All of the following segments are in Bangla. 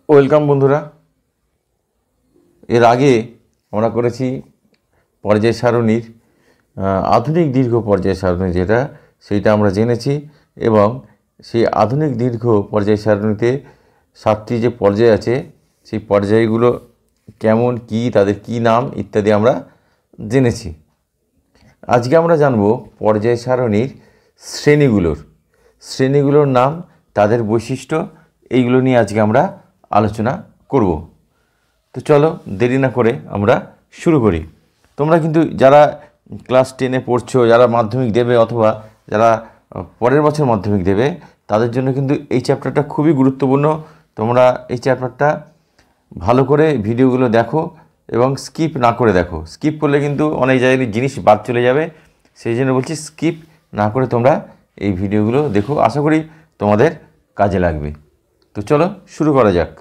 ওয়েলকাম বন্ধুরা। এর আগে আমরা করেছি পর্যায় সারণীর আধুনিক দীর্ঘ পর্যায় সারণী যেটা সেইটা আমরা জেনেছি, এবং সেই আধুনিক দীর্ঘ পর্যায় সারণীতে 7টি যে পর্যায় আছে সেই পর্যায়গুলো কেমন, কি, তাদের কি নাম ইত্যাদি আমরা জেনেছি। আজকে আমরা জানব পর্যায় সারণীর শ্রেণীগুলোর নাম, তাদের বৈশিষ্ট্য, এইগুলো নিয়ে আজকে আমরা আলোচনা করব। তো চলো দেরি না করে আমরা শুরু করি। তোমরা কিন্তু যারা ক্লাস 10-এ পড়ছো, যারা মাধ্যমিক দেবে অথবা যারা পরের বছর মাধ্যমিক দেবে, তাদের জন্য কিন্তু এই চ্যাপ্টারটা খুবই গুরুত্বপূর্ণ। তোমরা এই চ্যাপ্টারটা ভালো করে ভিডিওগুলো দেখো এবং স্কিপ না করে দেখো। স্কিপ করলে কিন্তু অনেক জায়গায় জিনিস বাদ চলে যাবে, সেই জন্য বলছি স্কিপ না করে তোমরা এই ভিডিওগুলো দেখো, আশা করি তোমাদের কাজে লাগবে। তো চলো শুরু করা যাক।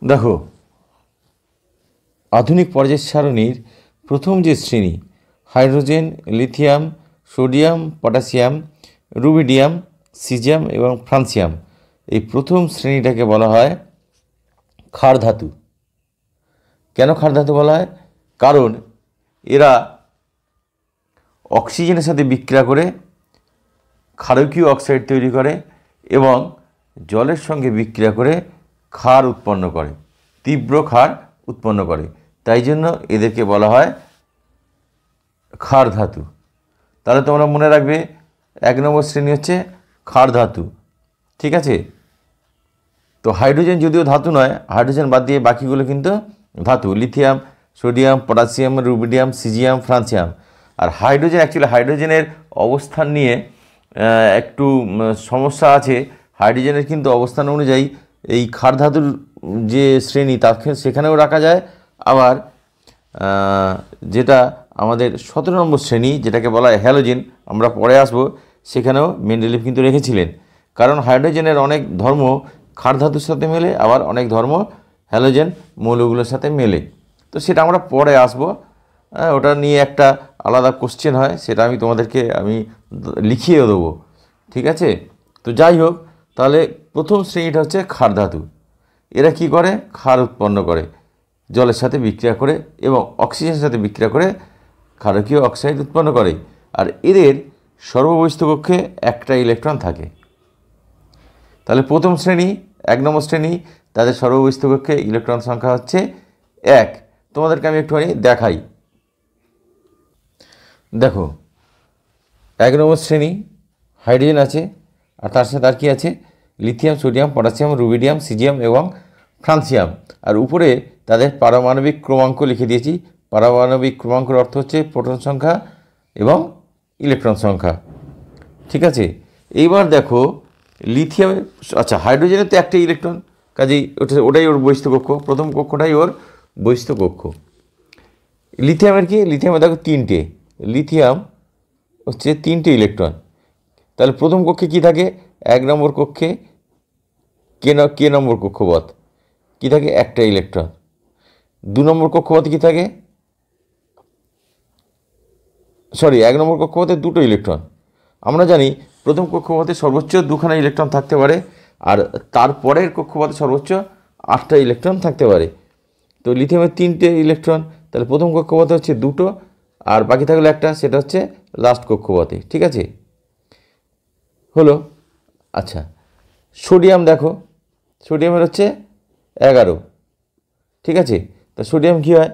দেখো, আধুনিক পর্যায় সারণীর প্রথম যে শ্রেণী hydrogen, lithium, sodium, potassium, rubidium, caesium এবং ফ্রান্সিয়াম, এই প্রথম শ্রেণীটাকে বলা হয় ক্ষার ধাতু। কেন ক্ষার ধাতু বলা হয়? কারণ এরা অক্সিজেনের সাথে বিক্রিয়া করে ক্ষারকীয় অক্সাইড তৈরি করে এবং জলের সঙ্গে বিক্রিয়া করে ক্ষার উৎপন্ন করে, তীব্র ক্ষার উৎপন্ন করে। তাই জন্য এদেরকে বলা হয় ক্ষার ধাতু। তাহলে তোমরা মনে রাখবে 1 নম্বর শ্রেণী হচ্ছে ক্ষার ধাতু, ঠিক আছে? তো হাইড্রোজেন যদিও ধাতু নয়, হাইড্রোজেন বাদ দিয়ে বাকিগুলো কিন্তু ধাতু। Lithium, sodium, potassium, rubidium, caesium, francium. আর হাইড্রোজেন, অ্যাকচুয়ালি হাইড্রোজেনের অবস্থান নিয়ে একটু সমস্যা আছে। হাইড্রোজেনের কিন্তু অবস্থান অনুযায়ী এই ক্ষার ধাতুর যে শ্রেণী তাকে সেখানেও রাখা যায়, আবার যেটা আমাদের 17 নম্বর শ্রেণী যেটাকে বলা হয় হ্যালোজেন, আমরা পরে আসবো, সেখানেও মেন্ডেলিভ কিন্তু রেখেছিলেন। কারণ হাইড্রোজেনের অনেক ধর্ম ক্ষার ধাতুর সাথে মেলে, আবার অনেক ধর্ম হ্যালোজেন মৌলগুলোর সাথে মেলে। তো সেটা আমরা পরে আসবো, ওটা নিয়ে একটা আলাদা কোশ্চেন হয়, সেটা আমি তোমাদেরকে লিখিয়ে দেবো, ঠিক আছে? তো যাই হোক, তাহলে প্রথম শ্রেণীটা হচ্ছে ক্ষার ধাতু। এরা কি করে? ক্ষার উৎপন্ন করে জলের সাথে বিক্রিয়া করে এবং অক্সিজেনের সাথে বিক্রিয়া করে ক্ষারকীয় অক্সাইড উৎপন্ন করে। আর এদের সর্ববহিস্থ কক্ষে একটা ইলেকট্রন থাকে। তাহলে প্রথম শ্রেণী, 1 নম্বর শ্রেণী, তাদের সর্ববহিস্থ কক্ষে ইলেকট্রন সংখ্যা হচ্ছে 1। তোমাদেরকে আমি একটুখানি দেখাই। দেখো, 1 নম্বর শ্রেণী হাইড্রোজেন আছে, আর তার সাথে আর কি আছে? Lithium, sodium, potassium, rubidium, caesium এবং ফ্রান্সিয়াম। আর উপরে তাদের পারমাণবিক ক্রমাঙ্ক লিখে দিয়েছি। পারমাণবিক ক্রমাঙ্কের অর্থ হচ্ছে প্রোটন সংখ্যা এবং ইলেকট্রন সংখ্যা, ঠিক আছে? এইবার দেখো লিথিয়ামের, আচ্ছা হাইড্রোজেনের তো একটা ইলেকট্রন, কাজেই ওটাই ওর বহিস্থ কক্ষ, প্রথম কক্ষটাই ওর বহিস্থ কক্ষ। লিথিয়ামের কি? লিথিয়ামের দেখো 3টে, লিথিয়াম হচ্ছে 3টে ইলেকট্রন। তাহলে প্রথম কক্ষে কি থাকে? 1 নম্বর কক্ষে কে নম্বর কক্ষপথ কী থাকে? একটা ইলেকট্রন। 2 নম্বর কক্ষপথে কী থাকে? 1 নম্বর কক্ষপথে 2টো ইলেকট্রন। আমরা জানি প্রথম কক্ষপথে সর্বোচ্চ 2খানা ইলেকট্রন থাকতে পারে, আর তারপরের কক্ষপথে সর্বোচ্চ 8টা ইলেকট্রন থাকতে পারে। তো লিথিয়ামের 3টে ইলেকট্রন, তাহলে প্রথম কক্ষপথে হচ্ছে 2টো, আর বাকি থাকলে একটা, সেটা হচ্ছে লাস্ট কক্ষপথে, ঠিক আছে? হলো। আচ্ছা, সোডিয়াম দেখো, সোডিয়ামের হচ্ছে 11, ঠিক আছে? তা সোডিয়াম কী হয়?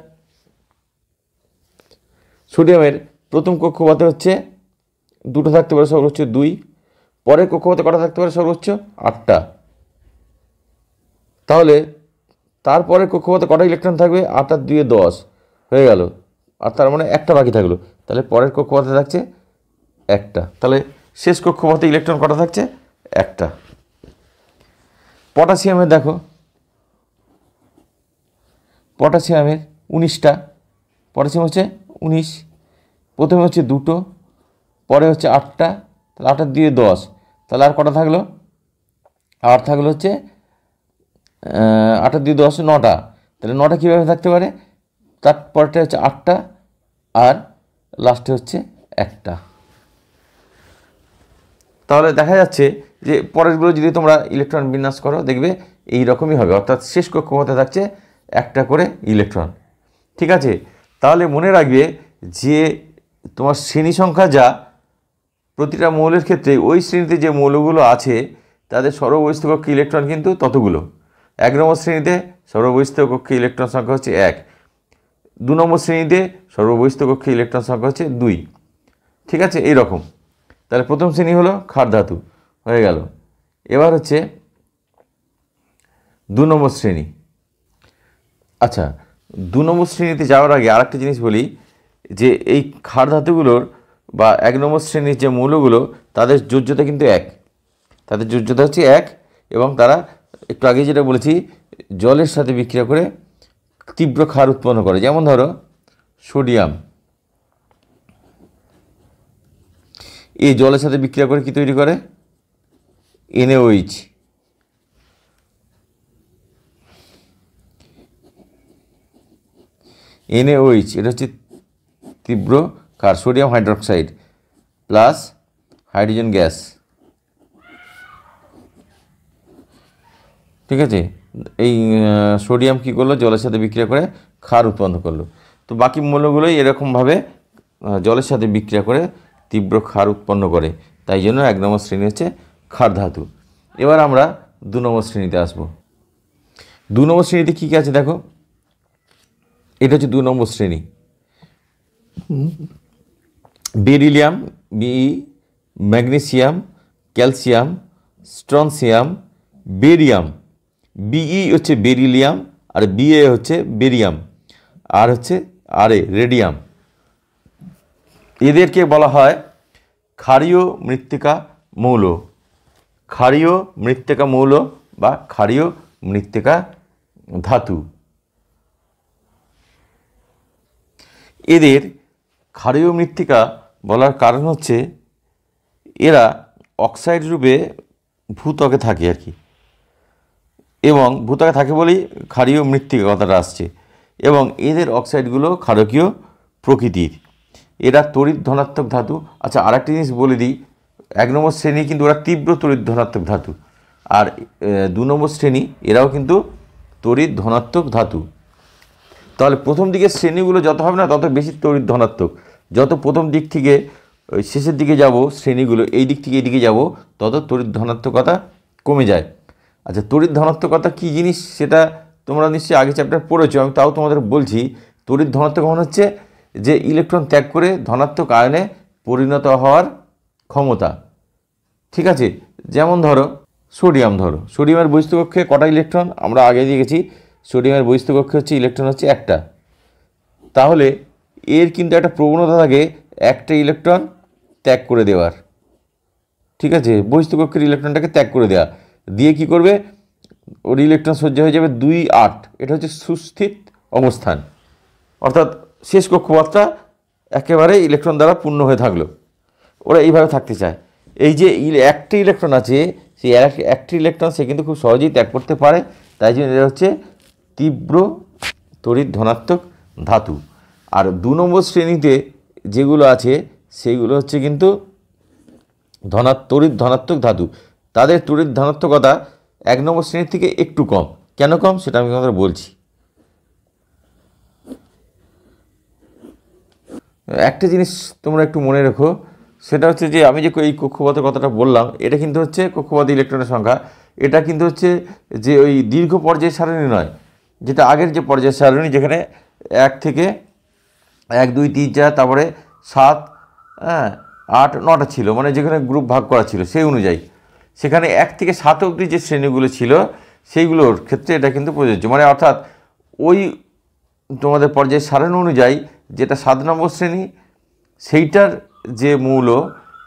সোডিয়ামের প্রথম কক্ষপথে হচ্ছে 2টো থাকতে পারে, সর্বোচ্চ 2। পরের কক্ষপথে কটা থাকতে পারে? সর্বোচ্চ 8টা। তাহলে তারপরের কক্ষপথে কটা ইলেকট্রন থাকবে? 8 আর 2 10 হয়ে গেল, আর তার মানে একটা বাকি থাকলো। তাহলে পরের কক্ষপথে থাকছে একটা, তাহলে শেষ কক্ষপথে ইলেকট্রন কটা থাকছে? একটা। পটাশিয়ামের দেখো, পটাশিয়ামের 19টা, পটাশিয়াম হচ্ছে 19। প্রথমে হচ্ছে 2টো, পরে হচ্ছে 8টা, তাহলে 8 আর 2 10, তাহলে আর কটা থাকলো? আর থাকলো হচ্ছে 8 আর 2 10, 9টা। তাহলে 9টা কীভাবে থাকতে পারে? তারপরটা হচ্ছে 8টা, আর লাস্টে হচ্ছে একটা। তাহলে দেখা যাচ্ছে যে পরেরগুলো যদি তোমরা ইলেকট্রন বিন্যাস করো দেখবে এই রকমই হবে, অর্থাৎ শেষ কক্ষপথে থাকছে একটা করে ইলেকট্রন। ঠিক আছে, তাহলে মনে রাখবে যে তোমার শ্রেণী সংখ্যা যা, প্রতিটা মৌলের ক্ষেত্রে ওই শ্রেণীতে যে মৌলগুলো আছে তাদের সর্ববহিস্থ কক্ষে ইলেকট্রন কিন্তু ততগুলো। 1 নম্বর শ্রেণীতে সর্ববহিস্থ কক্ষে ইলেকট্রন সংখ্যা হচ্ছে 1, 2 নম্বর শ্রেণীতে সর্ববহিস্থ কক্ষে ইলেকট্রন সংখ্যা হচ্ছে 2। ঠিক আছে, এইরকম। তাহলে প্রথম শ্রেণী হলো ক্ষার ধাতু হয়ে গেল। এবার হচ্ছে 2 নম্বর শ্রেণী। আচ্ছা, 2 নম্বর শ্রেণীতে যাওয়ার আগে আরেকটা জিনিস বলি যে এই ক্ষার ধাতুগুলোর বা 1 নম্বর শ্রেণীর যে মৌলগুলো তাদের যোজ্যতা কিন্তু 1, তাদের যোজ্যতা হচ্ছে 1 এবং তারা একটু আগে যেটা বলেছি জলের সাথে বিক্রিয়া করে তীব্র ক্ষার উৎপন্ন করে। যেমন ধরো সোডিয়াম, এই জলের সাথে বিক্রিয়া করে কি তৈরি করে? NaOH। NaOH এটা হচ্ছে তীব্র ক্ষার, sodium hydroxide plus hydrogen gas. ঠিক আছে, এই সোডিয়াম কী করলো? জলের সাথে বিক্রিয়া করে ক্ষার উৎপন্ন করলো। তো বাকি মৌলগুলোই এরকমভাবে জলের সাথে বিক্রিয়া করে তীব্র ক্ষার উৎপন্ন করে, তাই জন্য 1 নম্বর শ্রেণী হচ্ছে ক্ষার ধাতু। এবার আমরা 2 নম্বর শ্রেণীতে আসব। 2 নম্বর শ্রেণীতে কী কী আছে দেখো, এটা হচ্ছে 2 নম্বর শ্রেণী। Beryllium Be, magnesium, calcium, strontium, barium. Be হচ্ছে বেরিলিয়াম আর Ba হচ্ছে বেরিয়াম আর হচ্ছে Ra রেডিয়াম। এদেরকে বলা হয় ক্ষারীয় মৃত্তিকা মৌল, ক্ষারীয় মৃত্তিকা মৌল বা ক্ষারীয় মৃত্তিকা ধাতু। এদের ক্ষারীয় মৃত্তিকা বলার কারণ হচ্ছে এরা অক্সাইড রূপে ভূত্বকে থাকে আর কি, এবং ভূত্বকে থাকে বলেই ক্ষারীয় মৃত্তিকা কথাটা আসছে, এবং এদের অক্সাইডগুলো ক্ষারকীয় প্রকৃতির। এরা তড়িৎ ধনাত্মক ধাতু। আচ্ছা, আর একটা জিনিস বলে দিই, 1 নম্বর শ্রেণী কিন্তু ওরা তীব্র তড়িৎ ধনাত্মক ধাতু, আর 2 নম্বর শ্রেণী এরাও কিন্তু তড়িৎ ধনাত্মক ধাতু। তাহলে প্রথম দিকের শ্রেণীগুলো যত হবে না তত বেশি তড়িৎ ধনাত্মক, যত প্রথম দিক থেকে ওই শেষের দিকে যাব শ্রেণীগুলো এই দিক থেকে এই দিকে যাব তত তড়িৎ ধনাত্মকতা কমে যায়। আচ্ছা, তড়িৎ ধনাত্মকতা কী জিনিস সেটা তোমরা নিশ্চয়ই আগে চ্যাপ্টার পড়েছো, আমি তাও তোমাদের বলছি। তড়িৎ ধনাত্মক মানে হচ্ছে যে ইলেকট্রন ত্যাগ করে ধনাত্মক আয়নে পরিণত হওয়ার ক্ষমতা। ঠিক আছে, যেমন ধরো সোডিয়ামের বহিস্থ কক্ষে কটা ইলেকট্রন আমরা আগে দিয়ে গেছি, সোডিয়ামের বহিস্থ কক্ষে হচ্ছে ইলেকট্রন হচ্ছে একটা। তাহলে এর কিন্তু একটা প্রবণতা থাকে একটা ইলেকট্রন ত্যাগ করে দেওয়ার। ঠিক আছে, বহিস্থ কক্ষের ইলেকট্রনটাকে ত্যাগ করে দেওয়া, দিয়ে কি করবে? ওর ইলেকট্রন সহ্য হয়ে যাবে 2, 8। এটা হচ্ছে সুস্থিত অবস্থান, অর্থাৎ শেষ কক্ষপথটা একেবারে ইলেকট্রন দ্বারা পূর্ণ হয়ে থাকলো। ওরা এইভাবে থাকতে চায়। এই যে একটা ইলেকট্রন আছে, সেই একটি ইলেকট্রন সে কিন্তু খুব সহজেই ত্যাগ করতে পারে, তাই জন্য এটা হচ্ছে তীব্র তড়িৎ ধনাত্মক ধাতু। আর 2 নম্বর শ্রেণীতে যেগুলো আছে সেইগুলো হচ্ছে কিন্তু তড়িৎ ধনাত্মক ধাতু। তাদের তড়িৎ ধনাত্মকতা 1 নম্বর শ্রেণীর থেকে একটু কম। কেন কম সেটা আমি তোমাদের বলছি। একটা জিনিস তোমরা একটু মনে রেখো, সেটা হচ্ছে যে আমি যে এই কক্ষপথের কথাটা বললাম এটা কিন্তু হচ্ছে কক্ষপথে ইলেকট্রনের সংখ্যা, এটা কিন্তু হচ্ছে যে ওই দীর্ঘ পর্যায় সারণী নয়, যেটা আগের যে পর্যায় সারণী যেখানে 1 থেকে 1, 2, 3, 4 তারপরে 7, 8, 9টা ছিল, মানে যেখানে গ্রুপ ভাগ করা ছিল সেই অনুযায়ী। সেখানে 1 থেকে 7 অবধি যে শ্রেণীগুলো ছিল সেইগুলোর ক্ষেত্রে এটা কিন্তু প্রযোজ্য, মানে অর্থাৎ ওই তোমাদের পর্যায় সারণী অনুযায়ী যেটা 7 নম্বর শ্রেণী সেইটার যে মৌল,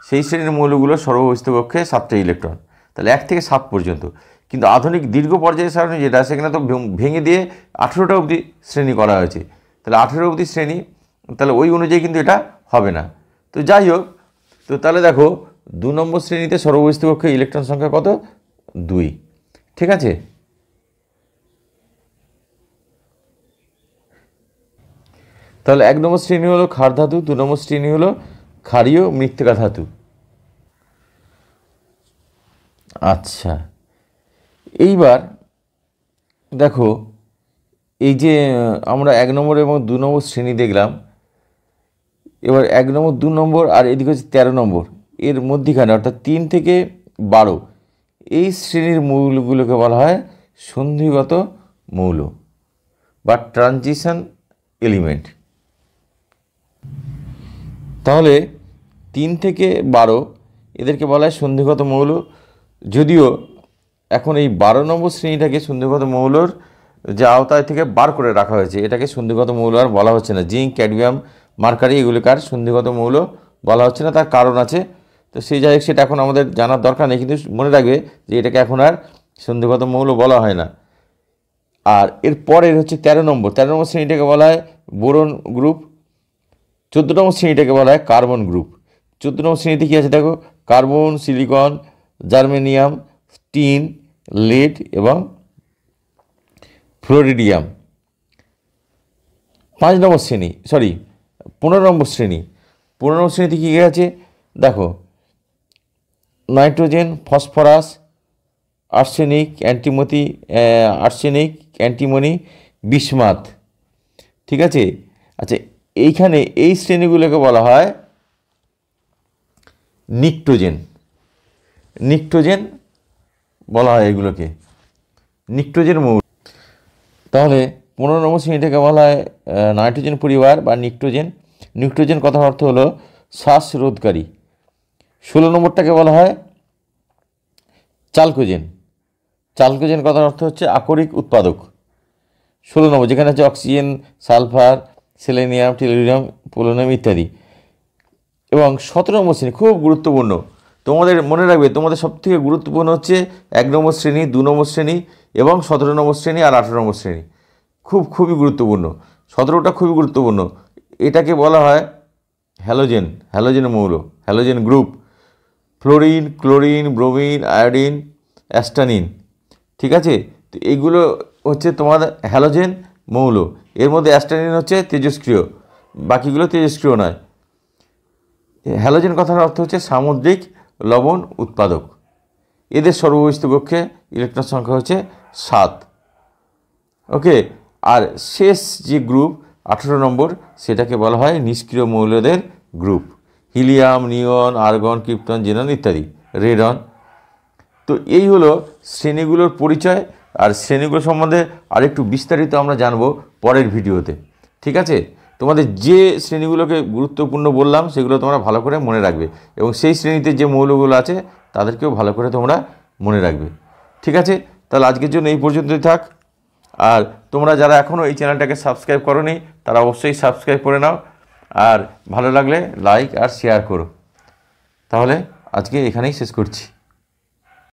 সেই শ্রেণীর মৌলগুলো সর্ববহিস্থ কক্ষে 7টা ইলেকট্রন, তাহলে 1 থেকে 7 পর্যন্ত। কিন্তু আধুনিক দীর্ঘ পর্যায় সারণী যেটা সেখানে তো ভেঙে দিয়ে 18টা অবধি শ্রেণী করা হয়েছে, তাহলে 18 অবধি শ্রেণী, তাহলে ওই অনুযায়ী কিন্তু এটা হবে না। তো যাই হোক, তো তাহলে দেখো 2 নম্বর শ্রেণীতে সর্ববহিস্থ কক্ষে ইলেকট্রন সংখ্যা কত? 2। ঠিক আছে, তাহলে 1 নম্বর শ্রেণী হলো ক্ষার ধাতু, 2 নম্বর শ্রেণী হলো ক্ষারীয় মৃত্তিকা ধাতু। আচ্ছা, এইবার দেখো এই যে আমরা 1 নম্বর এবং 2 নম্বর শ্রেণী দেখলাম, এবার 1 নম্বর 2 নম্বর আর এদিকে হচ্ছে 13 নম্বর, এর মধ্যিখানে অর্থাৎ 3 থেকে 12 এই শ্রেণীর মৌলগুলোকে বলা হয় সন্ধিগত মৌল বা ট্রানজিশন এলিমেন্ট। তাহলে 3 থেকে 12 এদেরকে বলা হয় সন্ধিগত মৌল, যদিও এখন এই 12 নম্বর শ্রেণীটাকে সন্ধিগত মৌলর যে আওতায় থেকে বার করে রাখা হয়েছে, এটাকে সন্ধিগত মৌল আর বলা হচ্ছে না। জিঙ্ক, ক্যাডমিয়াম, মার্কারি এগুলিকে আর সন্ধিগত মৌল বলা হচ্ছে না, তার কারণ আছে। তো সেই যাই হোক, সেটা এখন আমাদের জানার দরকার নেই, কিন্তু মনে রাখবে যে এটাকে এখন আর সন্ধিগত মৌল বলা হয় না। আর এর পরের হচ্ছে 13 নম্বর শ্রেণীটাকে বলা হয় বোরন গ্রুপ। 14 নম্বর শ্রেণীটাকে বলা হয় কার্বন গ্রুপ। 14 নম্বর শ্রেণীতে কী আছে দেখো, carbon, silicon, germanium, tin, lead এবং ফ্লোরিডিয়াম। 15 নম্বর শ্রেণীতে কী আছে দেখো, nitrogen, phosphorus, arsenic, antimony, bismuth. ঠিক আছে। আচ্ছা, এইখানে এই শ্রেণীগুলোকে বলা হয় নিক্টোজেন বলা হয় এগুলোকে, নিক্টোজেন মৌল। তাহলে 15 নম্বর শ্রেণীটাকে বলা হয় নাইট্রোজেন পরিবার বা নিক্টোজেন কথার অর্থ হলো শ্বাসরোধকারী। 16 নম্বরটাকে বলা হয় চালকোজেন কথার অর্থ হচ্ছে আকরিক উৎপাদক। 16 নম্বর, যেখানে হচ্ছে oxygen, sulphur, selenium, tellurium, polonium ইত্যাদি। এবং 17 নম্বর শ্রেণী খুব গুরুত্বপূর্ণ, তোমাদের মনে রাখবে, তোমাদের সবথেকে গুরুত্বপূর্ণ হচ্ছে 1 নম্বর শ্রেণী, 2 নম্বর শ্রেণী এবং 17 নম্বর শ্রেণী আর 18 নম্বর শ্রেণী। খুবই গুরুত্বপূর্ণ। 17টা খুবই গুরুত্বপূর্ণ। এটাকে বলা হয় হ্যালোজেন মৌল, halogen group. Fluorine, chlorine, bromine, iodine, astatine. ঠিক আছে। তো এইগুলো হচ্ছে তোমার হ্যালোজেন মৌল। এর মধ্যে অ্যাস্টানিন হচ্ছে তেজস্ক্রিয়, বাকিগুলো তেজস্ক্রিয় নয়। হ্যালোজেন কথার অর্থ হচ্ছে সামুদ্রিক লবণ উৎপাদক। এদের সর্ববহিস্থ কক্ষে ইলেকট্রন সংখ্যা হচ্ছে 7। ওকে। আর শেষ যে গ্রুপ 18 নম্বর, সেটাকে বলা হয় নিষ্ক্রিয় মৌলদের গ্রুপ। হিলিয়াম, নিয়ন, আর্গন, ক্রিপ্টন, জেনন ইত্যাদি, রেডন। তো এই হলো শ্রেণীগুলোর পরিচয়, আর শ্রেণীগুলো সম্বন্ধে আরেকটু বিস্তারিত আমরা জানবো পরের ভিডিওতে। ঠিক আছে। তোমাদের যে শ্রেণীগুলোকে গুরুত্বপূর্ণ বললাম সেগুলো তোমরা ভালো করে মনে রাখবে, এবং সেই শ্রেণীতে যে মৌলগুলো আছে তাদেরকেও ভালো করে তোমরা মনে রাখবে। ঠিক আছে। তাহলে আজকের জন্য এই পর্যন্তই থাক। আর তোমরা যারা এখনও এই চ্যানেলটাকে সাবস্ক্রাইব করোনি তারা অবশ্যই সাবস্ক্রাইব করে নাও, আর ভালো লাগলে লাইক আর শেয়ার করো। তাহলে আজকে এখানেই শেষ করছি।